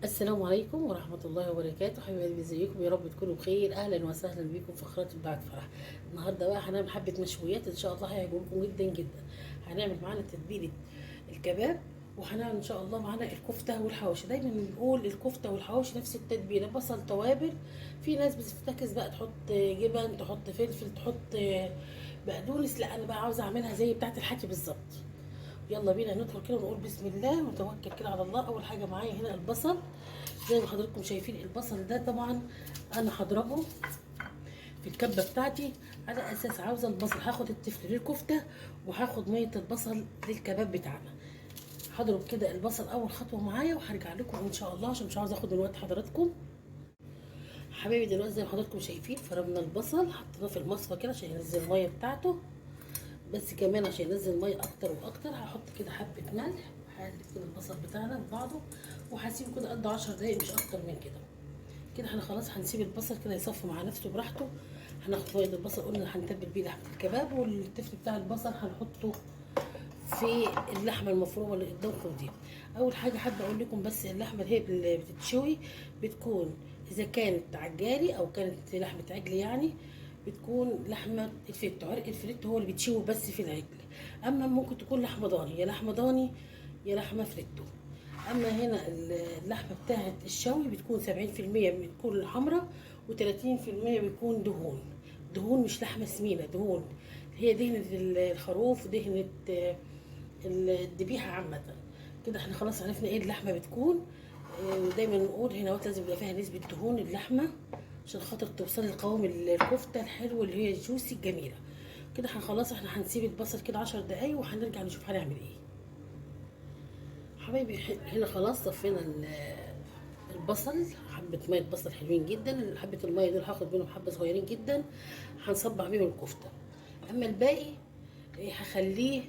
السلام عليكم ورحمة الله وبركاته. حبايبي ازيكم؟ يا رب تكونوا بخير. اهلا وسهلا بكم في قناة بعد فرح. النهارده بقى هنعمل حبة مشويات ان شاء الله هيعجبكم جدا جدا. هنعمل معانا تتبيلة الكباب، وهنعمل ان شاء الله معانا الكفتة والحواوشي. دايما بنقول الكفتة والحواوشي نفس التتبيلة، بصل توابل. في ناس بتفتكس بقى تحط جبن، تحط فلفل، تحط بقدونس. لا انا بقى عاوزة اعملها زي بتاعة الحكي بالظبط. يلا بينا ندخل كده ونقول بسم الله ونتوكل كده على الله. اول حاجه معايا هنا البصل، زي ما حضراتكم شايفين. البصل ده طبعا انا هضربه في الكبه بتاعتي على اساس عاوزه البصل. هاخد التفل للكفته وهاخد ميه البصل للكباب بتاعنا. هضرب كده البصل اول خطوه معايا وهرجع لكم ان شاء الله عشان مش عاوزه اخد من وقت حضراتكم. حبايبي دلوقتي زي ما حضراتكم شايفين فرمنا البصل، حطيناه في المصفى كده عشان ينزل الميه بتاعته. بس كمان عشان ينزل ميه اكتر واكتر هحط كده حبه ملح. هقلب كده البصل بتاعنا ببعضه وهسيبه كده قد 10 دقايق مش اكتر من كده. كده احنا خلاص هنسيب البصل كده يصفي مع نفسه براحته. هناخد ميه البصل قلنا هنتبل بيه لحمه الكباب، والتفل بتاع البصل هنحطه في اللحمه المفرومه اللي قدامكم دي. اول حاجه حابه اقول لكم بس اللحمه اللي بتتشوي بتكون اذا كانت عجالي او كانت لحمه عجل يعني بتكون لحمه الفيتو. عرق الفريتو هو اللي بيتشوي بس في العجل. اما ممكن تكون لحمه ضاني، يا لحمه ضاني يا لحمه فريتو. اما هنا اللحمه بتاعه الشوي بتكون 70% بتكون حمراء و30% بيكون دهون. دهون مش لحمه سمينه، دهون هي دهنه الخروف، دهنه الذبيحه عامه. كده احنا خلاص عرفنا ايه اللحمه بتكون. دايما نقول هنا لازم يبقى فيها نسبه دهون اللحمه عشان خاطر توصل لقوام الكفته الحلوه اللي هي الجوسي الجميله. كده احنا خلاص هنسيب البصل كده 10 دقايق وهنرجع نشوف هنعمل ايه. حبايبي هنا خلاص صفينا البصل، حبة مية بصل حلوين جدا. حبة المية دول هاخد منهم حبة صغيرين جدا هنصبع بيهم الكفتة. اما الباقي هخليه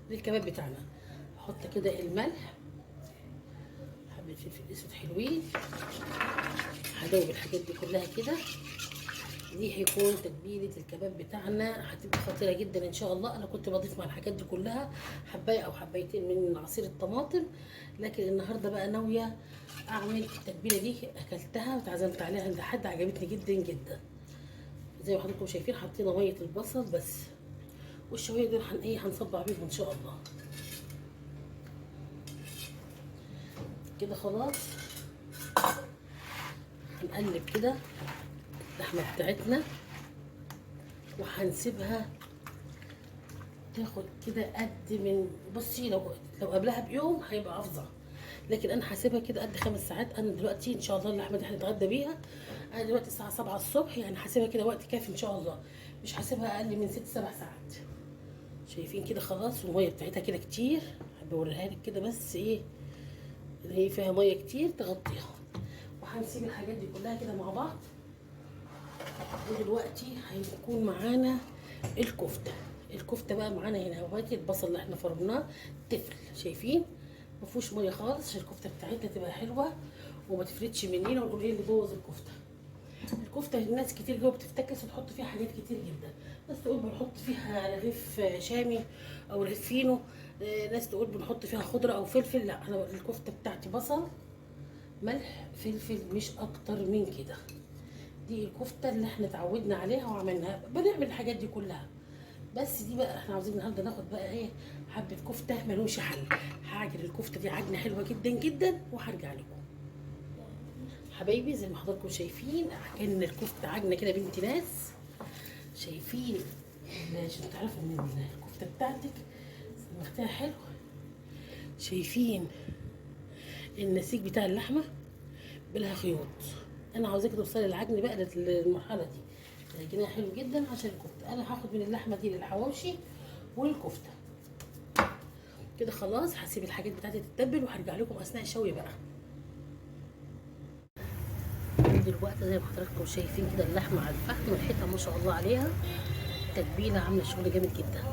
للكباب بتاعنا. هحط كده الملح، حبة فلفل اسود حلوين. هدوب الحاجات دي كلها كده. دي هيكون تتبيله الكباب بتاعنا، هتبقى خطيره جدا ان شاء الله. انا كنت بضيف مع الحاجات دي كلها حبايه او حبايتين من عصير الطماطم، لكن النهارده بقى ناويه اعمل التتبيله دي. اكلتها واتعزمت عليها عند حد، عجبتني جدا جدا. زي ما حضراتكم شايفين حطينا ميه البصل بس، والشويه دول هنصبع بيهم ان شاء الله. كده خلاص هنقلب كده اللحمه بتاعتنا وهنسيبها تاخد كده قد من، بصي لو قبلها بيوم هيبقى افضل، لكن انا هسيبها كده قد 5 ساعات. انا دلوقتي ان شاء الله اللحمه دي هنتغدى بيها. انا دلوقتي الساعه 7 الصبح، يعني هسيبها كده وقت كافي ان شاء الله. مش هسيبها اقل من 6 7 ساعات. شايفين كده خلاص، والميه بتاعتها كده كتير. بوريها لك كده بس ايه اللي هي فيها ميه كتير تغطيها. وهنسيب الحاجات دي كلها كده مع بعض. ودلوقتي هيكون معانا الكفته. الكفته بقى معانا هنا اهوتي البصل اللي احنا فرمناه تفل. شايفين ما فيهوش ميه خالص عشان الكفته بتاعتنا تبقى حلوه وما تفردش مننا ونقول ايه اللي بوظ الكفته. الكفته الناس كتير جوه بتفتكس وتحط فيها حاجات كتير جدا. ناس تقول بنحط فيها رغيف شامي او رغيف فينو، ناس تقول بنحط فيها خضره او فلفل. لا انا الكفته بتاعتي بصل ملح فلفل مش اكتر من كده. دي الكفته اللي احنا اتعودنا عليها وعملناها، بنعمل الحاجات دي كلها. بس دي بقى احنا عاوزين النهارده ناخد بقى ايه حبه كفته ملوش حل. هعجن الكفته دي عجنه حلوه جدا جدا وهرجع لكم. حبايبي زي ما حضراتكم شايفين عجن الكفته عجنه كده بنت ناس. شايفين عشان تعرفوا ان الكفته بتاعتك سمختها حلو. شايفين النسيج بتاع اللحمه بلها خيوط. انا عاوزاك توصلي العجن بقى للمرحله دي. العجينه حلو جدا عشان الكفته. انا هاخد من اللحمه دي للحواوشي والكفته. كده خلاص هسيب الحاجات بتاعتي تتبل وهرجع لكم اثناء الشوي بقى. دلوقتي زي ما حضراتكم شايفين كده اللحمه على الفحم ريحتها ما شاء الله عليها، تتبيله عامله شغل جامد جدا.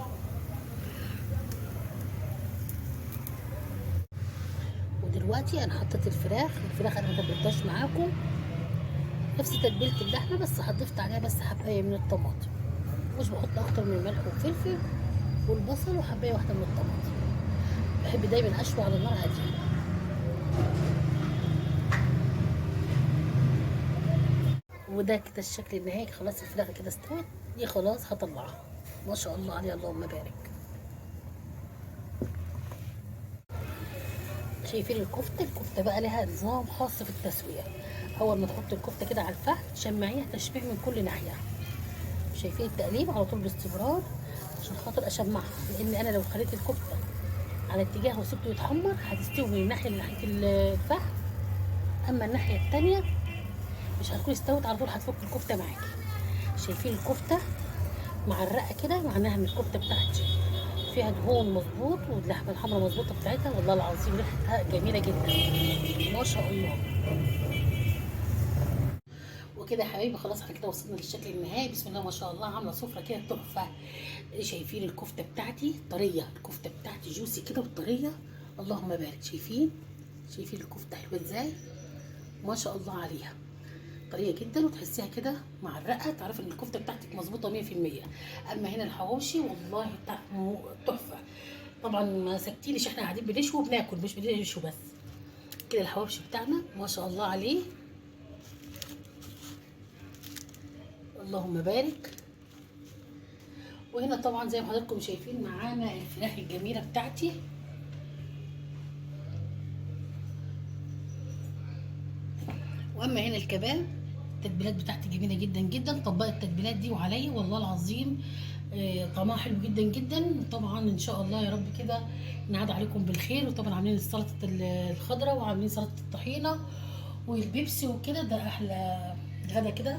ودلوقتي انا حطيت الفراخ انا ما تبلتهاش معاكم نفس تتبيله اللحمه، بس حطيت عليها بس حبايه من الطماطم. مش بحط اكتر من ملح وفلفل والبصل وحبايه واحده من الطماطم. بحب دايما اشوي على نار هاديه. وده كده الشكل النهائي. خلاص الفراخ كده استوت، دي خلاص هطلعها. ما شاء الله عليها اللهم بارك. شايفين الكفته بقى لها نظام خاص في التسويه. اول ما تحط الكفته كده على الفحم تشمعيها تشميع من كل ناحيه. شايفين التقليب على طول باستمرار عشان خاطر اشمعها، لان انا لو خليت الكفته على اتجاه وسبته يتحمر هتستوي من الناحيه اللي ناحيه الفحم، اما الناحيه التانيه مش هتكون استوت، على طول هتفك الكفته معاكي. شايفين الكفته مع الرقه كده، معناها ان الكفته بتاعتي فيها دهون مظبوط واللحمه الحمراء مظبوطه بتاعتها. والله العظيم ريحتها جميله جدا ما شاء الله. وكده يا حبايبي خلاص احنا كده وصلنا للشكل النهائي. بسم الله ما شاء الله، عامله سفره كده تحفه. شايفين الكفته بتاعتي طريه، الكفته بتاعتي جوسي كده وطريه اللهم بارك. شايفين الكفته حلوه ازاي ما شاء الله عليها، طريه جدا وتحسيها كده مع الرقه تعرف ان الكفته بتاعتك مظبوطه 100%. اما هنا الحواوشي والله تحفه. طبعا ما سكتينش، احنا قاعدين بنشوي وبناكل مش بنشوي بس. كده الحواوشي بتاعنا ما شاء الله عليه اللهم بارك. وهنا طبعا زي ما حضراتكم شايفين معانا الفراخ الجميله بتاعتي. واما هنا الكباب، التتبيلات بتاعتي جميله جدا جدا. طبقت التتبيلات دي وعليا والله العظيم طعمها حلو جدا جدا. طبعا ان شاء الله يا رب كده نعاد عليكم بالخير. وطبعا عاملين السلطه الخضراء وعاملين سلطه الطحينه والبيبسي وكده، ده احلى غدا كده.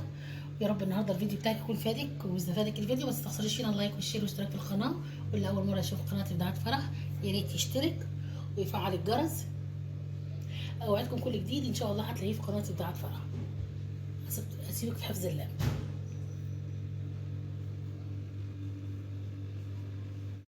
يا رب النهارده الفيديو بتاعك يكون فادك واستفادك الفيديو. ما تستخسريش فينا اللايك والشير والاشتراك في القناه. واللي اول مره يشوف قناه ابداعات فرح يا ريت يشترك ويفعل الجرس. اوعدكم كل جديد ان شاء الله هتلاقيه في قناه ابداعات فرح. اسيبك في حفظ الله.